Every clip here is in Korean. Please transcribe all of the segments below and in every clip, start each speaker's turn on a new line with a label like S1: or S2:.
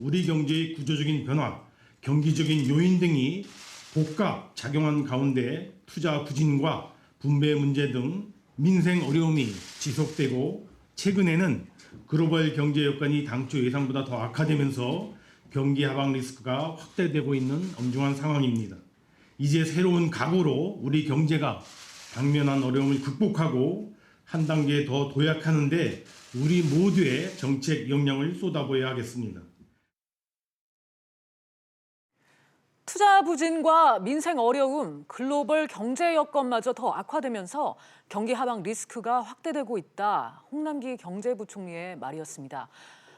S1: 우리 경제의 구조적인 변화, 경기적인 요인 등이 복각 작용한 가운데 투자 부진과 분배 문제 등 민생 어려움이 지속되고 최근에는 글로벌 경제 여건이 당초 예상보다 더 악화되면서 경기 하방 리스크가 확대되고 있는 엄중한 상황입니다. 이제 새로운 각오로 우리 경제가 당면한 어려움을 극복하고 한 단계 더 도약하는 데 우리 모두의 정책 역량을 쏟아부어야 하겠습니다.
S2: 투자 부진과 민생 어려움, 글로벌 경제 여건마저 더 악화되면서 경기 하방 리스크가 확대되고 있다. 홍남기 경제부총리의 말이었습니다.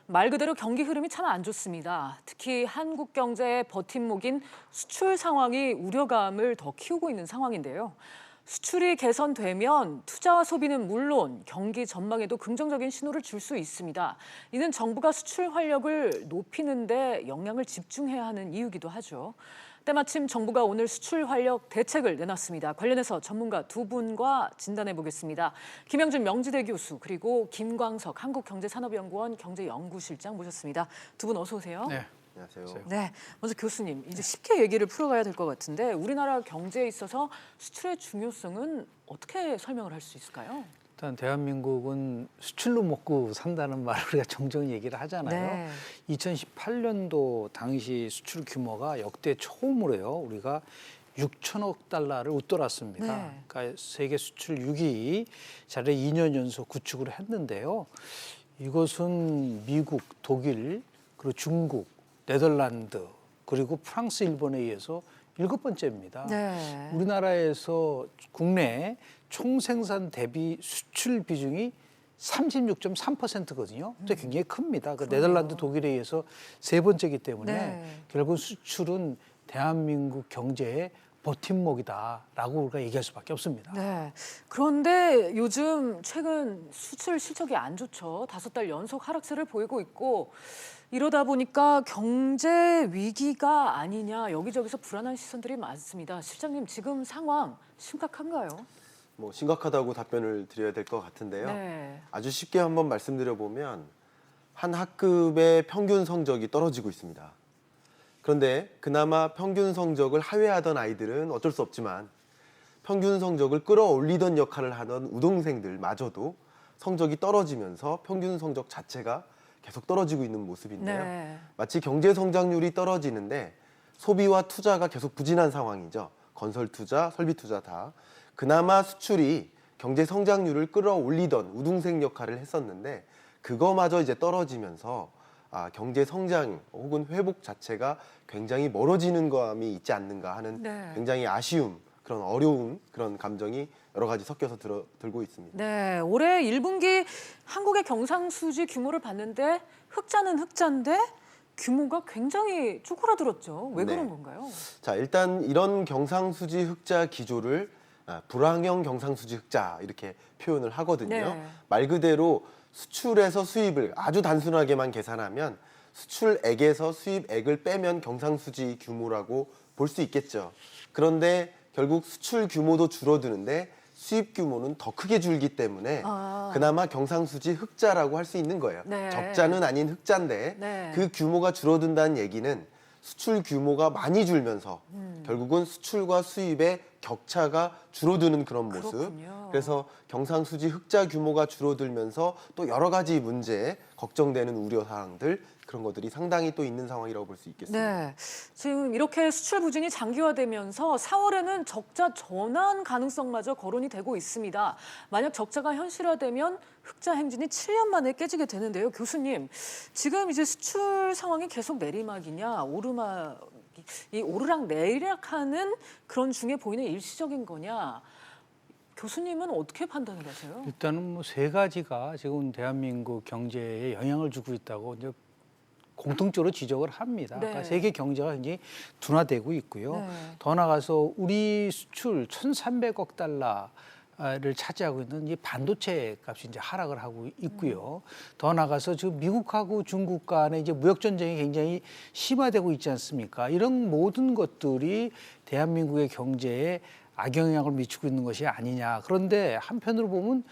S2: 말 그대로 경기 흐름이 참 안 좋습니다. 특히 한국 경제의 버팀목인 수출 상황이 우려감을 더 키우고 있는 상황인데요. 수출이 개선되면 투자와 소비는 물론 경기 전망에도 긍정적인 신호를 줄 수 있습니다. 이는 정부가 수출 활력을 높이는 데 역량을 집중해야 하는 이유기도 하죠. 때마침 정부가 오늘 수출 활력 대책을 내놨습니다. 관련해서 전문가 두 분과 진단해 보겠습니다. 김영준 명지대 교수 그리고 김광석 한국경제산업연구원 경제연구실장 모셨습니다. 두 분 어서 오세요.
S3: 네.
S4: 안녕하세요.
S2: 네, 먼저 교수님, 이제 쉽게 얘기를 풀어가야 될 것 같은데 우리나라 경제에 있어서 수출의 중요성은 어떻게 설명을 할 수 있을까요?
S3: 일단 대한민국은 수출로 먹고 산다는 말을 우리가 종종 얘기를 하잖아요.
S2: 네.
S3: 2018년도 당시 수출 규모가 역대 처음으로요. 우리가 6천억 달러를 웃돌았습니다.
S2: 네.
S3: 그러니까 세계 수출 6위 자리를 2년 연속 구축을 했는데요. 이것은 미국, 독일, 그리고 중국, 네덜란드, 그리고 프랑스, 일본에 의해서 7번째입니다.
S2: 네.
S3: 우리나라에서 국내 총생산 대비 수출 비중이 36.3%거든요. 굉장히 큽니다. 그 네덜란드, 독일에 의해서 3번째이기 때문에
S2: 네.
S3: 결국 수출은 대한민국 경제의 버팀목이다라고 우리가 얘기할 수밖에 없습니다.
S2: 네. 그런데 요즘 최근 수출 실적이 안 좋죠. 5달 연속 하락세를 보이고 있고 이러다 보니까 경제 위기가 아니냐 여기저기서 불안한 시선들이 많습니다. 실장님 지금 상황 심각한가요?
S4: 심각하다고 답변을 드려야 될 것 같은데요.
S2: 네.
S4: 아주 쉽게 한번 말씀드려보면 한 학급의 평균 성적이 떨어지고 있습니다. 그런데 그나마 평균 성적을 하회하던 아이들은 어쩔 수 없지만 평균 성적을 끌어올리던 역할을 하던 우등생들마저도 성적이 떨어지면서 평균 성적 자체가 계속 떨어지고 있는 모습인데요.
S2: 네.
S4: 마치 경제 성장률이 떨어지는데 소비와 투자가 계속 부진한 상황이죠. 건설 투자, 설비 투자 다. 그나마 수출이 경제 성장률을 끌어올리던 우등생 역할을 했었는데 그거마저 이제 떨어지면서 경제 성장 혹은 회복 자체가 굉장히 멀어지는 감이 있지 않는가 하는
S2: 네.
S4: 굉장히 아쉬움, 그런 어려운 그런 감정이 여러 가지 섞여서 들고 있습니다.
S2: 네, 올해 1분기 한국의 경상수지 규모를 봤는데 흑자는 흑자인데 규모가 굉장히 쪼그라들었죠. 왜 그런
S4: 네.
S2: 건가요?
S4: 자, 일단 이런 경상수지 흑자 기조를 불황형 경상수지 흑자 이렇게 표현을 하거든요.
S2: 네.
S4: 말 그대로 수출에서 수입을 아주 단순하게만 계산하면 수출액에서 수입액을 빼면 경상수지 규모라고 볼 수 있겠죠. 그런데 결국 수출 규모도 줄어드는데 수입 규모는 더 크게 줄기 때문에 그나마 경상수지 흑자라고 할 수 있는 거예요.
S2: 네.
S4: 적자는 아닌 흑자인데
S2: 네.
S4: 그 규모가 줄어든다는 얘기는 수출 규모가 많이 줄면서 결국은 수출과 수입의 격차가 줄어드는 그런 모습.
S2: 그렇군요.
S4: 그래서 경상수지 흑자 규모가 줄어들면서 또 여러 가지 문제, 걱정되는 우려 사항들 그런 것들이 상당히 또 있는 상황이라고 볼 수 있겠습니다.
S2: 네, 지금 이렇게 수출 부진이 장기화되면서 4월에는 적자 전환 가능성마저 거론이 되고 있습니다. 만약 적자가 현실화되면 흑자 행진이 7년 만에 깨지게 되는데요. 교수님, 지금 이제 수출 상황이 계속 내리막이냐, 이 오르락 내리락하는 그런 중에 보이는 일시적인 거냐, 교수님은 어떻게 판단을 하세요?
S3: 일단은 뭐 3가지가 지금 대한민국 경제에 영향을 주고 있다고 이제 공통적으로 지적을 합니다.
S2: 네.
S3: 그러니까 세계 경제가 굉장히 둔화되고 있고요.
S2: 네.
S3: 더 나가서 우리 수출 1,300억 달러를 차지하고 있는 이 반도체 값이 이제 하락을 하고 있고요. 더 나가서 지금 미국하고 중국 간의 이제 무역 전쟁이 굉장히 심화되고 있지 않습니까? 이런 모든 것들이 대한민국의 경제에 악영향을 미치고 있는 것이 아니냐. 그런데 한편으로 보면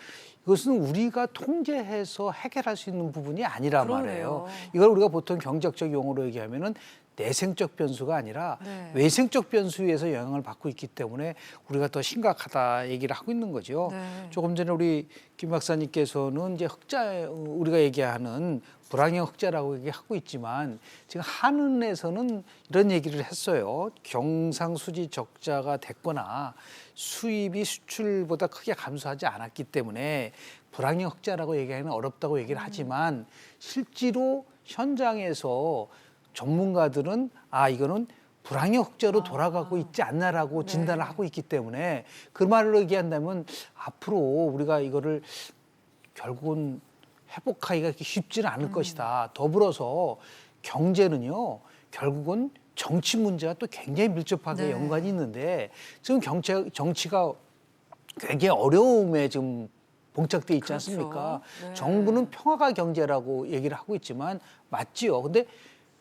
S3: 이것은 우리가 통제해서 해결할 수 있는 부분이 아니란
S2: 그러네요.
S3: 말이에요. 이걸 우리가 보통 경제학적 용어로 얘기하면은 내생적 변수가 아니라
S2: 네.
S3: 외생적 변수에서 영향을 받고 있기 때문에 우리가 더 심각하다 얘기를 하고 있는 거죠.
S2: 네.
S3: 조금 전에 우리 김 박사님께서는 이제 흑자, 우리가 얘기하는 불황형 흑자라고 얘기하고 있지만 지금 한은에서는 이런 얘기를 했어요. 경상수지 적자가 됐거나 수입이 수출보다 크게 감소하지 않았기 때문에 불황형 흑자라고 얘기하기는 어렵다고 얘기를 하지만 실제로 현장에서 전문가들은 이거는 불황형 흑자로 돌아가고 있지 않나라고 진단을 하고 있기 때문에 그 말로 얘기한다면 앞으로 우리가 이거를 결국은 회복하기가 그렇게 쉽지는 않을 것이다. 더불어서 경제는요, 결국은 정치 문제와 또 굉장히 밀접하게
S2: 네.
S3: 연관이 있는데 지금 정치가 굉장히 어려움에 지금 봉착돼 있지
S2: 그렇죠.
S3: 않습니까?
S2: 네.
S3: 정부는 평화가 경제라고 얘기를 하고 있지만 맞지요. 근데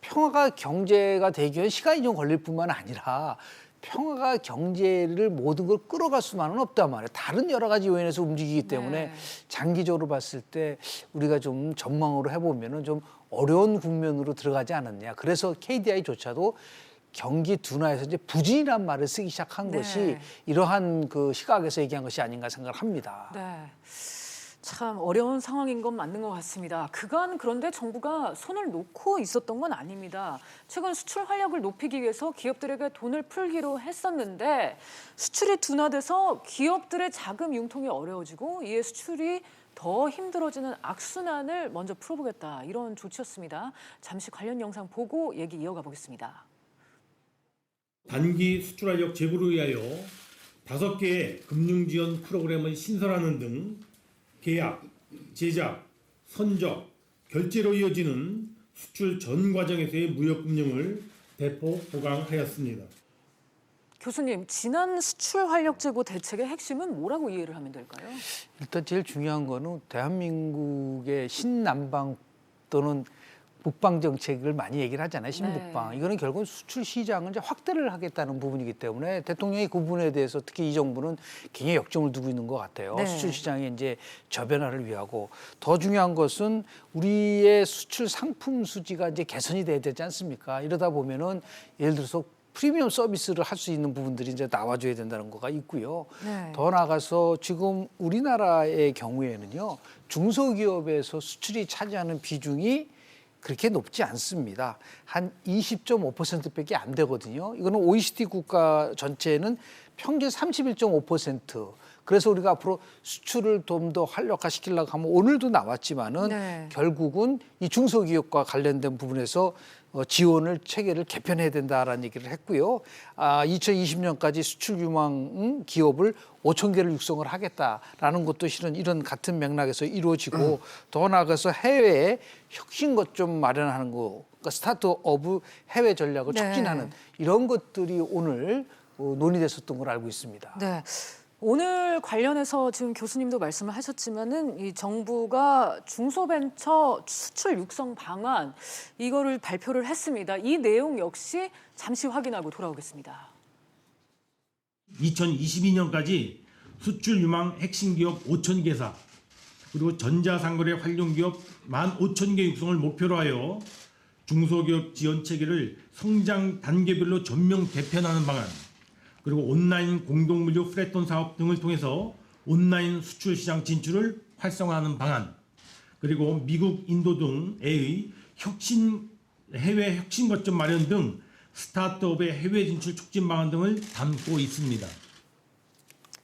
S3: 평화가 경제가 되기 위한 시간이 좀 걸릴 뿐만 아니라 평화가 경제를 모든 걸 끌어갈 수만은 없단 말이에요. 다른 여러 가지 요인에서 움직이기 때문에
S2: 네.
S3: 장기적으로 봤을 때 우리가 좀 전망으로 해보면은 좀 어려운 국면으로 들어가지 않았냐. 그래서 KDI조차도 경기 둔화에서 이제 부진이란 말을 쓰기 시작한
S2: 네.
S3: 것이 이러한 그 시각에서 얘기한 것이 아닌가 생각을 합니다.
S2: 네. 참 어려운 상황인 건 맞는 것 같습니다. 그간 그런데 정부가 손을 놓고 있었던 건 아닙니다. 최근 수출 활력을 높이기 위해서 기업들에게 돈을 풀기로 했었는데 수출이 둔화돼서 기업들의 자금 융통이 어려워지고 이에 수출이 더 힘들어지는 악순환을 먼저 풀어보겠다. 이런 조치였습니다. 잠시 관련 영상 보고 얘기 이어가 보겠습니다.
S1: 단기 수출 활력 제고를 위하여 5개의 금융지원 프로그램을 신설하는 등 계약, 제작, 선적, 결제로 이어지는 수출 전 과정에서의 무역금융을 대폭 보강하였습니다.
S2: 교수님, 지난 수출 활력 제고 대책의 핵심은 뭐라고 이해를 하면 될까요?
S3: 일단 제일 중요한 거는 대한민국의 신남방 또는 북방 정책을 많이 얘기를 하잖아요. 신북방.
S2: 네.
S3: 이거는 결국은 수출 시장을 이제 확대를 하겠다는 부분이기 때문에 대통령이 그 부분에 대해서 특히 이 정부는 굉장히 역점을 두고 있는 것 같아요.
S2: 네.
S3: 수출 시장의 이제 저변화를 위하고 더 중요한 것은 우리의 수출 상품 수지가 이제 개선이 돼야 되지 않습니까? 이러다 보면은 예를 들어서 프리미엄 서비스를 할 수 있는 부분들이 이제 나와줘야 된다는 거가 있고요.
S2: 네.
S3: 더 나아가서 지금 우리나라의 경우에는요, 중소기업에서 수출이 차지하는 비중이 그렇게 높지 않습니다. 한 20.5%밖에 안 되거든요. 이거는 OECD 국가 전체는 평균 31.5%. 그래서 우리가 앞으로 수출을 좀 더 활력화시키려고 하면 오늘도 나왔지만은
S2: 네.
S3: 결국은 이 중소기업과 관련된 부분에서 지원을 체계를 개편해야 된다라는 얘기를 했고요. 2020년까지 수출 유망 기업을 5천 개를 육성을 하겠다라는 것도 실은 이런 같은 맥락에서 이루어지고 더 나아가서 해외에 혁신 거점 마련하는 거, 그러니까 스타트업 해외 전략을
S2: 네.
S3: 촉진하는 이런 것들이 오늘 논의됐었던 걸 알고 있습니다.
S2: 네. 오늘 관련해서 지금 교수님도 말씀을 하셨지만은 이 정부가 중소벤처 수출 육성 방안 이거를 발표를 했습니다. 이 내용 역시 잠시 확인하고 돌아오겠습니다.
S1: 2022년까지 수출 유망 핵심 기업 5,000개사 그리고 전자상거래 활용 기업 15,000개 육성을 목표로 하여 중소기업 지원 체계를 성장 단계별로 전면 개편하는 방안 그리고 온라인 공동물류 플랫폼 사업 등을 통해서 온라인 수출 시장 진출을 활성화하는 방안 그리고 미국, 인도 등의 해외 혁신 거점 마련 등 스타트업의 해외 진출 촉진 방안 등을 담고 있습니다.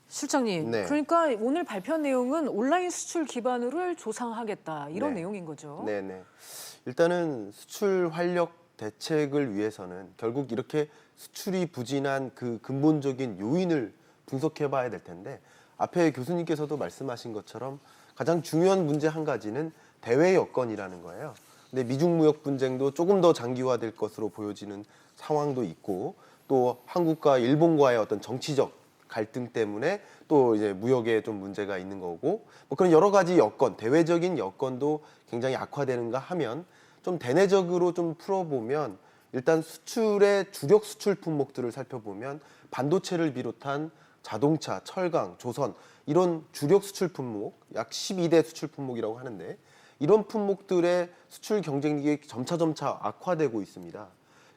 S2: 실장님,
S4: 네.
S2: 그러니까 오늘 발표한 내용은 온라인 수출 기반으로를 조성하겠다 이런
S4: 네.
S2: 내용인 거죠.
S4: 네네. 일단은 수출 활력 대책을 위해서는 결국 이렇게 수출이 부진한 그 근본적인 요인을 분석해봐야 될 텐데 앞에 교수님께서도 말씀하신 것처럼 가장 중요한 문제 한 가지는 대외 여건이라는 거예요. 근데 미중 무역 분쟁도 조금 더 장기화될 것으로 보여지는 상황도 있고 또 한국과 일본과의 어떤 정치적 갈등 때문에 또 이제 무역에 좀 문제가 있는 거고 뭐 그런 여러 가지 여건, 대외적인 여건도 굉장히 악화되는가 하면 좀 대내적으로 좀 풀어보면 일단 수출의 주력 수출 품목들을 살펴보면 반도체를 비롯한 자동차, 철강, 조선 이런 주력 수출 품목, 약 12대 수출 품목이라고 하는데 이런 품목들의 수출 경쟁력이 점차 악화되고 있습니다.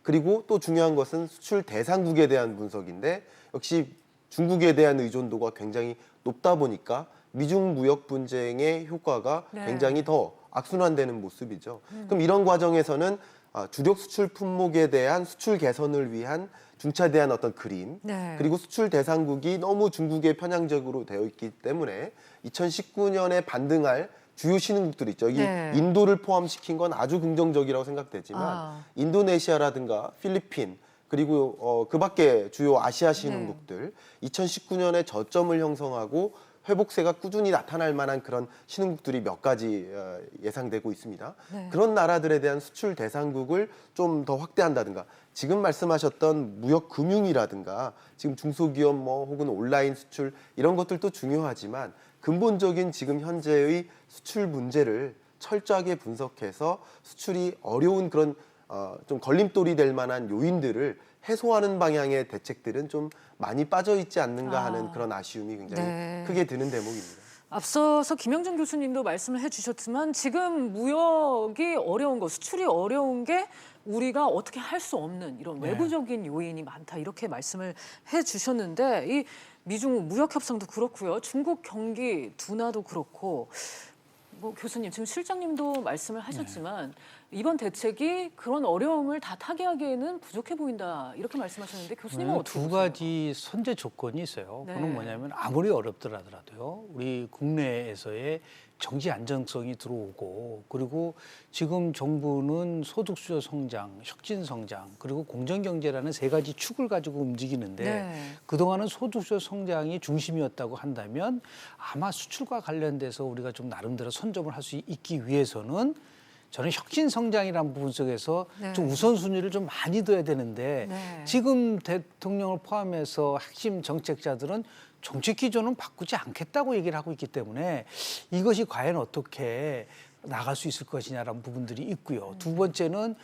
S4: 그리고 또 중요한 것은 수출 대상국에 대한 분석인데 역시 중국에 대한 의존도가 굉장히 높다 보니까 미중 무역 분쟁의 효과가
S2: 네.
S4: 굉장히 더 악순환되는 모습이죠. 그럼 이런 과정에서는 주력 수출 품목에 대한 수출 개선을 위한 중차대한 어떤 그림,
S2: 네.
S4: 그리고 수출 대상국이 너무 중국에 편향적으로 되어 있기 때문에 2019년에 반등할 주요 신흥국들 있죠. 여기
S2: 네.
S4: 인도를 포함시킨 건 아주 긍정적이라고 생각되지만 인도네시아라든가 필리핀 그리고 그 밖에 주요 아시아 신흥국들 2019년에 저점을 형성하고 회복세가 꾸준히 나타날 만한 그런 신흥국들이 몇 가지 예상되고 있습니다.
S2: 네.
S4: 그런 나라들에 대한 수출 대상국을 좀 더 확대한다든가 지금 말씀하셨던 무역 금융이라든가 지금 중소기업 뭐 혹은 온라인 수출 이런 것들도 중요하지만 근본적인 지금 현재의 수출 문제를 철저하게 분석해서 수출이 어려운 그런 좀 걸림돌이 될 만한 요인들을 해소하는 방향의 대책들은 좀 많이 빠져 있지 않는가 하는 그런 아쉬움이 굉장히
S2: 네.
S4: 크게 드는 대목입니다.
S2: 앞서서 김영준 교수님도 말씀을 해주셨지만 지금 무역이 어려운 거, 수출이 어려운 게 우리가 어떻게 할 수 없는 이런 외부적인 요인이 많다 이렇게 말씀을 해주셨는데 이 미중 무역 협상도 그렇고요, 중국 경기 둔화도 그렇고 뭐 교수님 지금 실장님도 말씀을 하셨지만 이번 대책이 그런 어려움을 다 타개하기에는 부족해 보인다 이렇게 말씀하셨는데 교수님은 어떻게
S3: 두
S2: 보세요?
S3: 가지 선제 조건이 있어요.
S2: 네.
S3: 그건 뭐냐면 아무리 어렵더라도요. 우리 국내에서의 정치 안정성이 들어오고 그리고 지금 정부는 소득주도 성장, 혁신 성장 그리고 공정경제라는 세 가지 축을 가지고 움직이는데
S2: 네.
S3: 그동안은 소득주도 성장이 중심이었다고 한다면 아마 수출과 관련돼서 우리가 좀 나름대로 선점을 할 수 있기 위해서는 저는 혁신 성장이라는 부분 속에서
S2: 네.
S3: 좀 우선순위를 좀 많이 둬야 되는데
S2: 네.
S3: 지금 대통령을 포함해서 핵심 정책자들은 정책 기조는 바꾸지 않겠다고 얘기를 하고 있기 때문에 이것이 과연 어떻게 나갈 수 있을 것이냐라는 부분들이 있고요. 두 번째는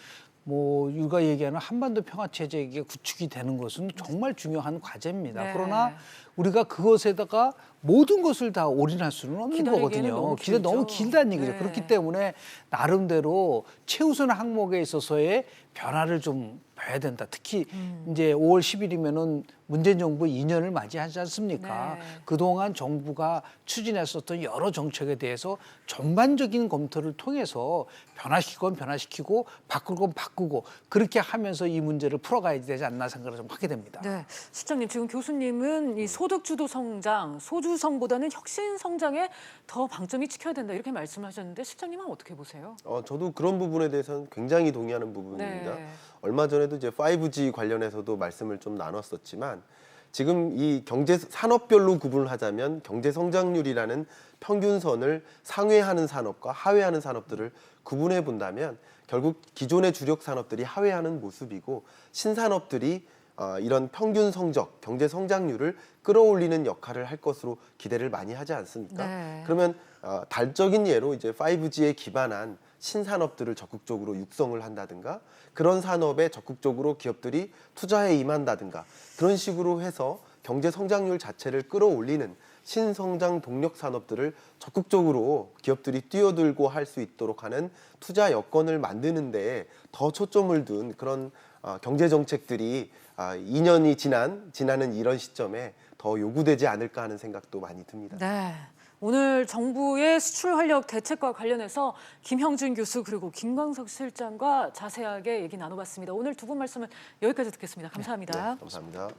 S3: 뭐 우리가 얘기하는 한반도 평화 체제가 구축이 되는 것은 정말 중요한 과제입니다.
S2: 네.
S3: 그러나 우리가 그것에다가 모든 것을 다 올인할 수는 없는
S2: 기다리기에는
S3: 거거든요.
S2: 너무
S3: 기다리 너무
S2: 길죠.
S3: 길다는 얘기죠.
S2: 네.
S3: 그렇기 때문에 나름대로 최우선 항목에 있어서의 변화를 좀 봐야 된다. 특히 이제 5월 10일이면은 문재인 정부 2년을 맞이하지 않습니까?
S2: 네.
S3: 그동안 정부가 추진했었던 여러 정책에 대해서 전반적인 검토를 통해서 변화시키건 변화시키고 바꿀 건 바꾸고 그렇게 하면서 이 문제를 풀어가야 되지 않나 생각을 좀 하게 됩니다.
S2: 네, 실장님 지금 교수님은 이 소득주도 성장, 소주성보다는 혁신 성장에 더 방점이 찍혀야 된다 이렇게 말씀하셨는데 실장님은 어떻게 보세요?
S4: 저도 그런 부분에 대해서는 굉장히 동의하는 부분입니다.
S2: 네.
S4: 얼마 전에도 이제 5G 관련해서도 말씀을 좀 나눴었지만 지금 이 경제 산업별로 구분을 하자면 경제 성장률이라는 평균선을 상회하는 산업과 하회하는 산업들을 구분해 본다면 결국 기존의 주력 산업들이 하회하는 모습이고 신산업들이 이런 평균 성적, 경제 성장률을 끌어올리는 역할을 할 것으로 기대를 많이 하지 않습니까?
S2: 네.
S4: 그러면 달적인 예로 이제 5G에 기반한 신산업들을 적극적으로 육성을 한다든가 그런 산업에 적극적으로 기업들이 투자에 임한다든가 그런 식으로 해서 경제 성장률 자체를 끌어올리는 신성장 동력 산업들을 적극적으로 기업들이 뛰어들고 할 수 있도록 하는 투자 여건을 만드는 데에 더 초점을 둔 그런 경제 정책들이 2년이 지나는 이런 시점에 더 요구되지 않을까 하는 생각도 많이 듭니다.
S2: 네. 오늘 정부의 수출 활력 대책과 관련해서 김형준 교수 그리고 김광석 실장과 자세하게 얘기 나눠봤습니다. 오늘 두 분 말씀은 여기까지 듣겠습니다. 감사합니다.
S4: 네, 감사합니다.